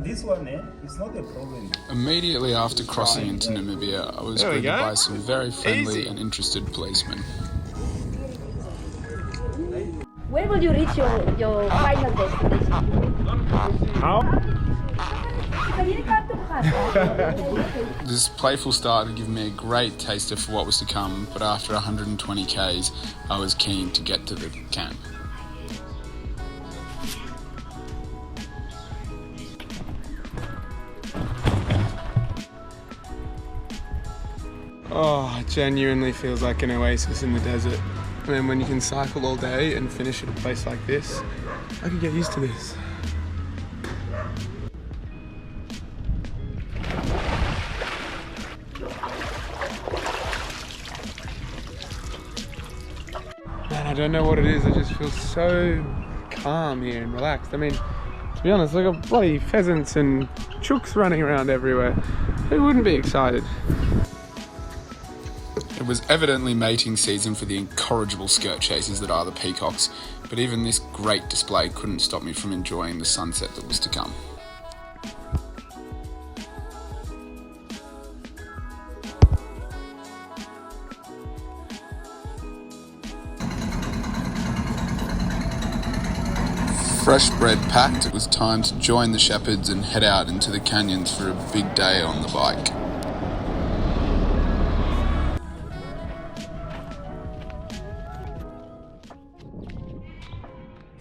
But this one, it's not a problem. Immediately after crossing into Namibia, I was greeted by some very friendly and interested policemen. When will you reach your final destination? How? This playful start had given me a great taster for what was to come, but after 120 k's, I was keen to get to the camp. Oh, it genuinely feels like an oasis in the desert. I mean, when you can cycle all day and finish at a place like this, I could get used to this. Man, I don't know what it is, I just feel so calm here and relaxed. I mean, to be honest, look at bloody pheasants and chooks running around everywhere. Who wouldn't be excited? It was evidently mating season for the incorrigible skirt chasers that are the peacocks, but even this great display couldn't stop me from enjoying the sunset that was to come. Fresh bread packed, it was time to join the shepherds and head out into the canyons for a big day on the bike.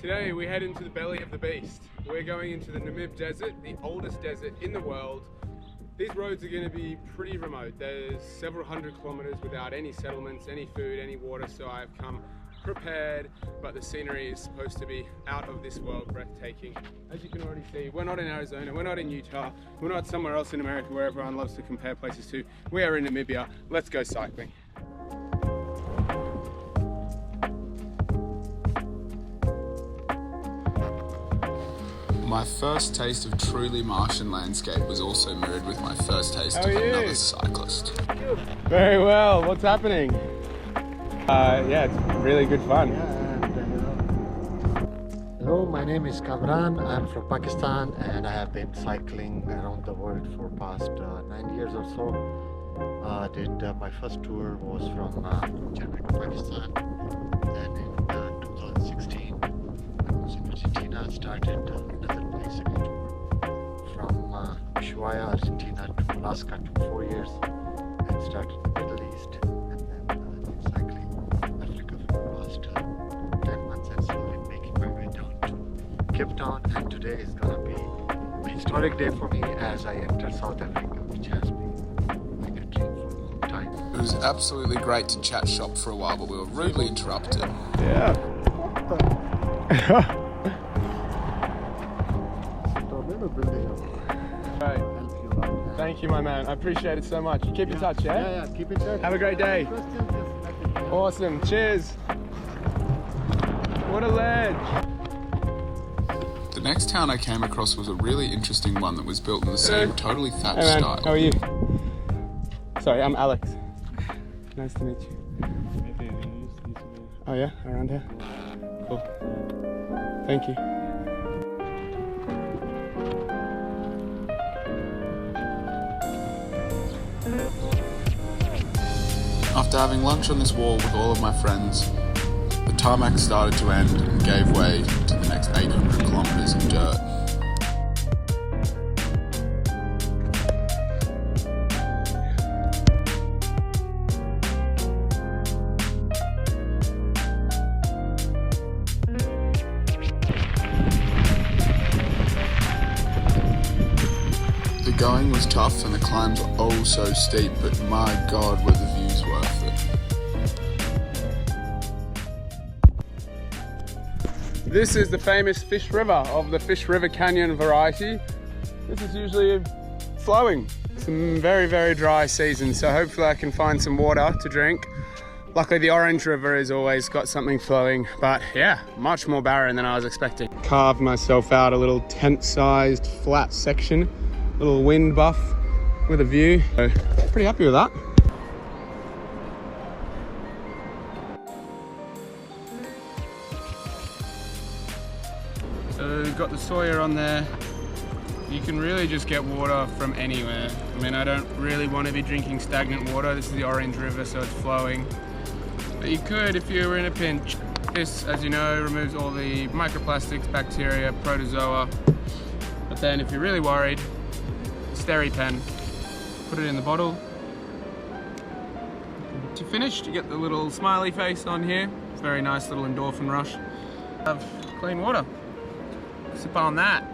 Today we head into the belly of the beast. We're going into the Namib desert, the oldest desert in the world. These roads are going to be pretty remote. There's several hundred kilometers without any settlements, any food, any water, so I've come prepared, but the scenery is supposed to be out of this world, breathtaking. As you can already see, we're not in Arizona, we're not in Utah, we're not somewhere else in America where everyone loves to compare places to. We are in Namibia. Let's go cycling. My first taste of truly Martian landscape was also mirrored with my first taste of another cyclist. Very well, what's happening? Yeah, it's really good fun. Hello, my name is Kamran. I'm from Pakistan and I have been cycling around the world for past 9 years or so. My first tour was from Germany to Pakistan. Then in 2016, I was in Argentina, started another bicycle tour from Ushuaia, Argentina to Alaska, took 4 years, and started in the Middle East. And then cycling Africa for the last 10 months and slowly making my way down to Cape Town. And today is going to be a historic day for me as I enter South Africa, which has been like a dream for a long time. It was absolutely great to chat shop for a while, but we were rudely interrupted. Yeah. Right. Thank you, my man. I appreciate it so much. Keep in touch, yeah? Yeah, keep in touch. Have a great day. Awesome. Cheers. What a ledge. The next town I came across was a really interesting one that was built in the same totally thatched Hey man, style. how are you? Sorry, I'm Alex. Nice to meet you. Oh yeah, around here? Cool. Thank you. After having lunch on this wall with all of my friends, the tarmac started to end and gave way to the next 800 kilometers of dirt. The going was tough and the climbs were oh so steep, but my god were the views worth it. This is the famous Fish River of the Fish River Canyon variety. This is usually flowing. It's a very, very dry season, so hopefully I can find some water to drink. Luckily the Orange River has always got something flowing, but yeah, much more barren than I was expecting. Carved myself out a little tent-sized flat section, little wind buff with a view. So, pretty happy with that. So we've got the Sawyer on there, You can really just get water from anywhere. I mean, I don't really want to be drinking stagnant water. This is the Orange River, so it's flowing. But you could if you were in a pinch. This, as you know, removes all the microplastics, bacteria, protozoa. But then if you're really worried, SteriPen. Put it in the bottle. Once you're finished, you get the little smiley face on here. It's a very nice little endorphin rush. Have clean water. Sip on that.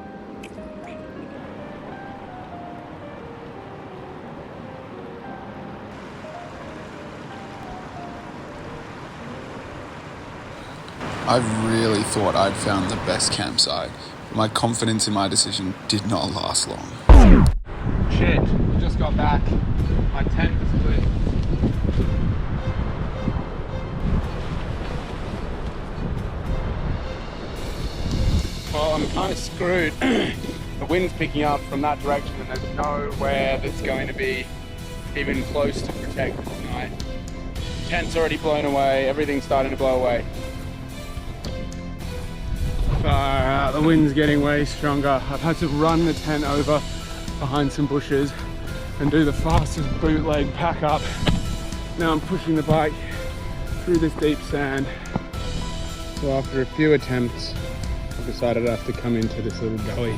I really thought I'd found the best campsite, but my confidence in my decision did not last long. Shit, just got back. My tent was split. Well, I'm kind of screwed. The wind's picking up from that direction and there's nowhere that's going to be even close to protect tonight. Tent's already blown away, everything's starting to blow away. Far out, the wind's getting way stronger. I've had to run the tent over behind some bushes and do the fastest bootleg pack up. Now I'm pushing the bike through this deep sand. So after a few attempts, I've decided I have to come into this little gully,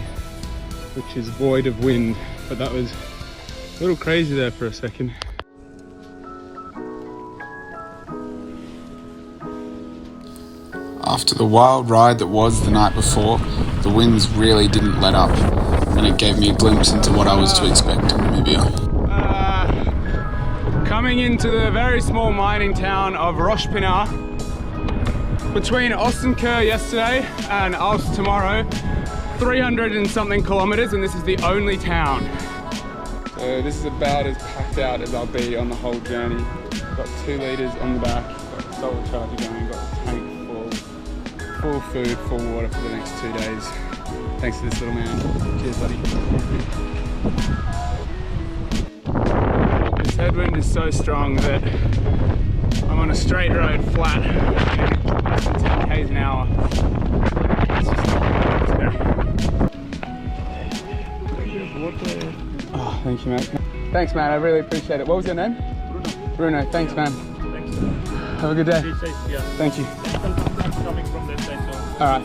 which is void of wind, but that was a little crazy there for a second. After the wild ride that was the night before, the winds really didn't let up, and it gave me a glimpse into what I was to expect in Namibia. Coming into the very small mining town of Roshpina, between Ostenker yesterday and us tomorrow, 300 and something kilometers, and this is the only town. So this is about as packed out as I'll be on the whole journey. Got 2 litres on the back, got the solar charger going, got the tank full food, full water for the next 2 days. Thanks to this little man. Cheers, buddy. This headwind is so strong that I'm on a straight road flat, less than 10 k's an hour. It's just oh, thank you, mate. Thanks, man. I really appreciate it. What was your name? Bruno. Bruno. Thanks, man. Thanks. Have a good day. Thank you. Alright,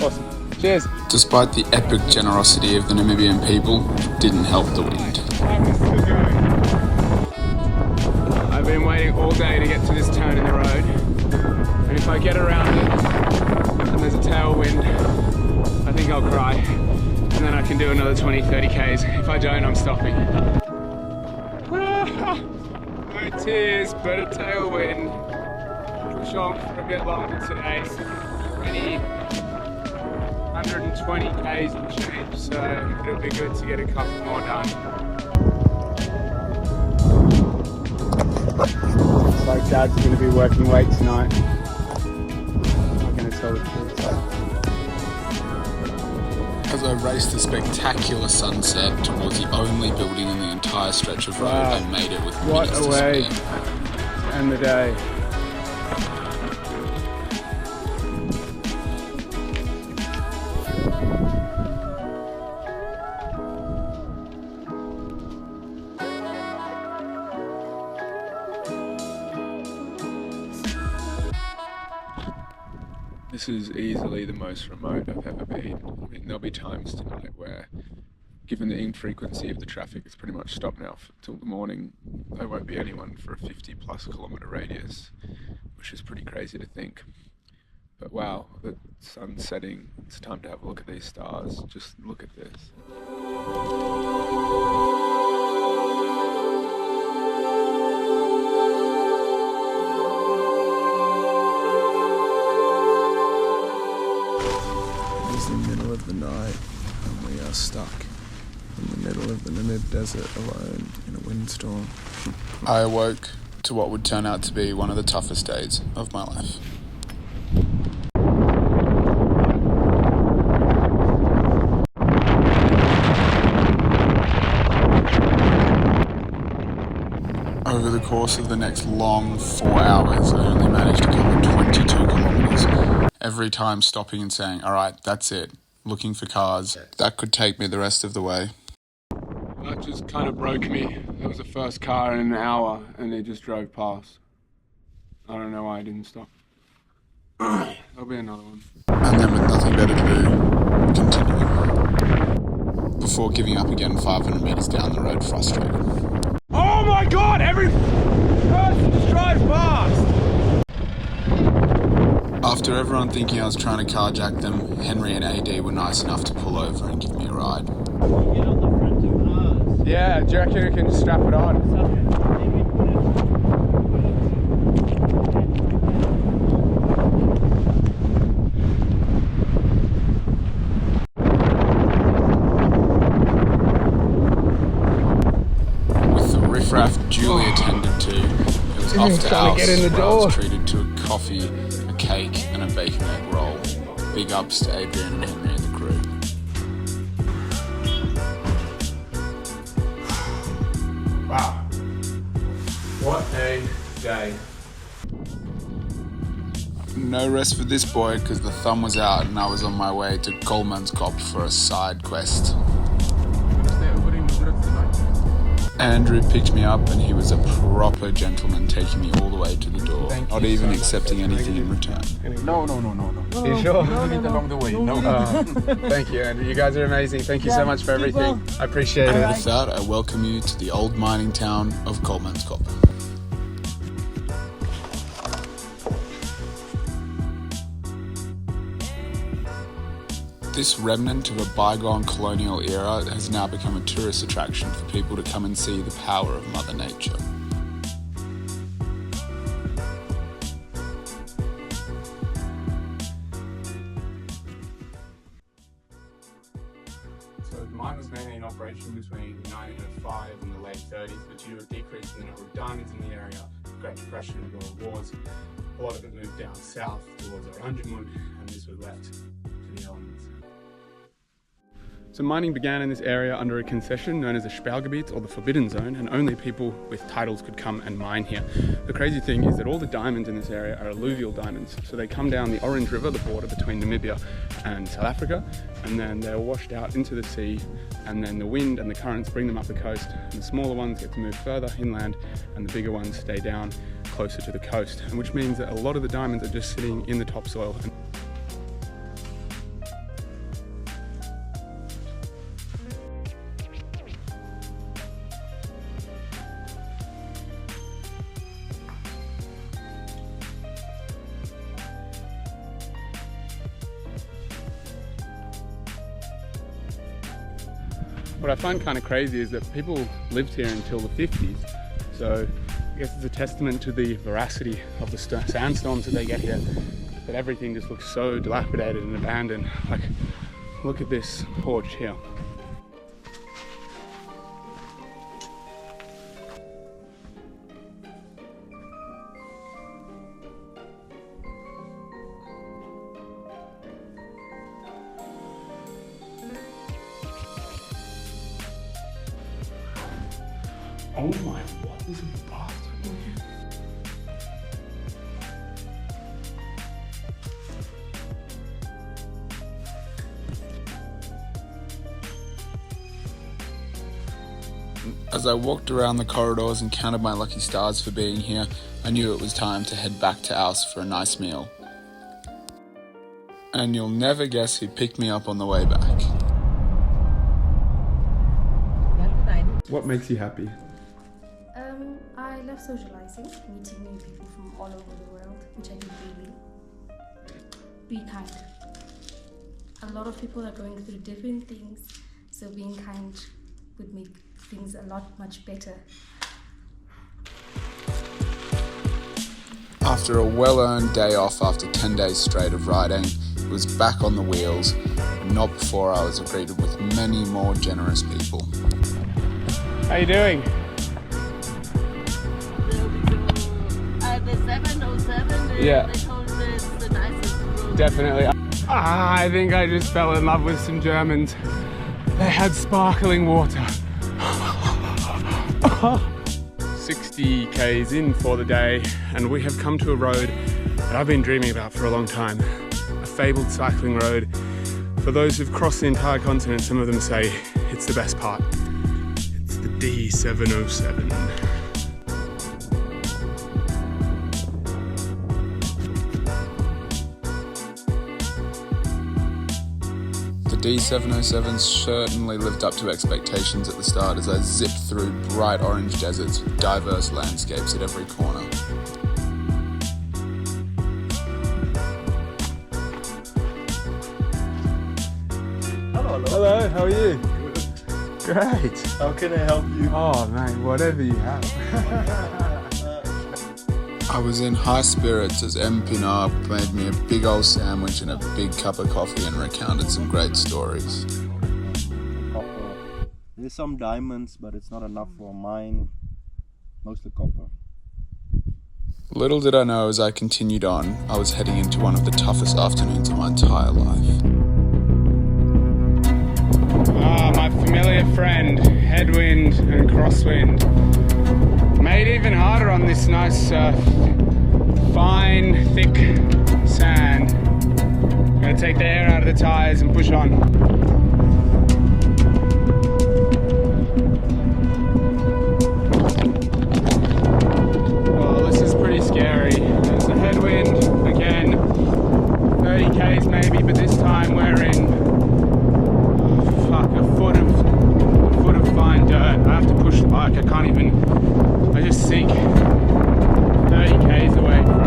awesome. Cheers. Despite the epic generosity of the Namibian people, it didn't help the wind. I've been waiting all day to get to this turn in the road, and if I get around it and there's a tailwind, I think I'll cry, and then I can do another 20-30 k's. If I don't, I'm stopping. No tears, but a tailwind. Push on for a bit longer today. 120 k's and change, so it'll be good to get a couple more done. Looks like Dad's going to be working late tonight. I'm not going to tell the truth. As I raced the spectacular sunset towards the only building in the entire stretch of road, I made it with what minutes a to way spare. to end the day. This is easily the most remote I've ever been. I mean, there'll be times tonight where, given the infrequency of the traffic, it's pretty much stopped now till the morning. There won't be anyone for a 50+ kilometre radius, which is pretty crazy to think. But wow, the sun's setting. It's time to have a look at these stars. Just look at this. It's the middle of the night and we are stuck in the middle of the Namib desert alone in a windstorm. I awoke to what would turn out to be one of the toughest days of my life. Over the course of the next long 4 hours, I only managed to cover 22 kilometres, every time stopping and saying, all right, that's it, looking for cars that could take me the rest of the way. That just kind of broke me. It was the first car in an hour and it just drove past. I don't know why I didn't stop. There'll be another one. And then with nothing better to do, continue. Before giving up again 500 metres down the road, frustrated. Oh my god! Every person just drives past! After everyone thinking I was trying to carjack them, Henry and AD were nice enough to pull over and give me a ride. Yeah, do you reckon you can just strap it on? With the riffraff duly attended to, it was off to Al's, where I was treated to a coffee, a cake and a bacon egg roll. Big ups to Adrian and Henry and the crew. Wow. What a day. No rest for this boy because the thumb was out and I was on my way to Kolmanskop for a side quest. Andrew picked me up and he was a proper gentleman, taking me all the way to the door, not even accepting anything in return. No. You sure? Along the way. No. Thank you, Andrew. You guys are amazing. Thank you so much for everything. I appreciate it. With that, I welcome you to the old mining town of Kolmanskop. This remnant of a bygone colonial era has now become a tourist attraction for people to come and see the power of Mother Nature. So the mine was mainly in operation between 1905 and the late 30s, but due to a decrease in the number of diamonds in the area, Great Depression and World Wars, a lot of it moved down south towards Oranjemund, and this was left to the elements. So mining began in this area under a concession known as the Sperrgebiet, or the Forbidden Zone, and only people with titles could come and mine here. The crazy thing is that all the diamonds in this area are alluvial diamonds, so they come down the Orange River, the border between Namibia and South Africa, and then they're washed out into the sea, and then the wind and the currents bring them up the coast, and the smaller ones get to move further inland, and the bigger ones stay down closer to the coast, and which means that a lot of the diamonds are just sitting in the topsoil. What I find kind of crazy is that people lived here until the 50s, so I guess it's a testament to the veracity of the sandstorms that they get here, that everything just looks so dilapidated and abandoned. Like, look at this porch here. Oh my, what is a bathroom here? As I walked around the corridors and counted my lucky stars for being here, I knew it was time to head back to Aus for a nice meal. And you'll never guess who picked me up on the way back. What makes you happy? I love socializing, meeting new people from all over the world, which I do daily. Be kind. A lot of people are going through different things, so being kind would make things a lot much better. After a well-earned day off after 10 days straight of riding, it was back on the wheels, and not before I was greeted with many more generous people. How you doing? The 707, Yeah. they told me it's the nicest road. Definitely. I think I just fell in love with some Germans. They had sparkling water. 60 k's in for the day, and we have come to a road that I've been dreaming about for a long time. A fabled cycling road For those who've crossed the entire continent, some of them say it's the best part. It's the D707. The D707 certainly lived up to expectations at the start as I zipped through bright orange deserts with diverse landscapes at every corner. Hello, how are you? Great. How can I help you? Oh man, whatever you have. I was in high spirits as M. Pinar made me a big old sandwich and a big cup of coffee and recounted some great stories. Copper. There's some diamonds, but it's not enough for mine. Mostly copper. Little did I know as I continued on, I was heading into one of the toughest afternoons of my entire life. Ah, my familiar friend, headwind and crosswind. Made even harder on this nice, fine, thick sand. Gonna take the air out of the tires and push on. Well, this is pretty scary. There's a headwind again, 30 k's maybe, but this time we're in a foot of fine dirt. I have to push the bike. I can't even. I just sink 30 k's away from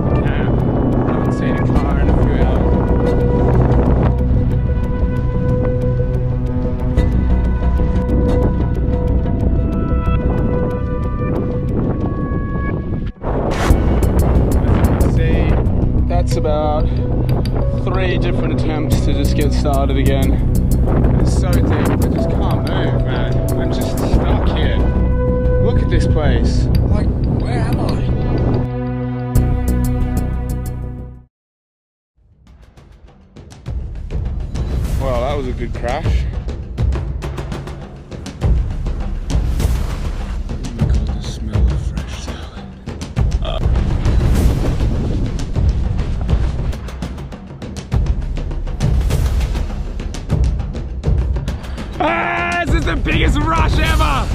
the camp. I haven't seen a car in a few hours. As you can see, that's about 3 different attempts to just get started again. It's so deep, I just can't move, man. I'm just stuck here. Look at this place. Like, where am I? Well, that was a good crash. Oh my god, the smell of fresh salad. This is the biggest rush ever!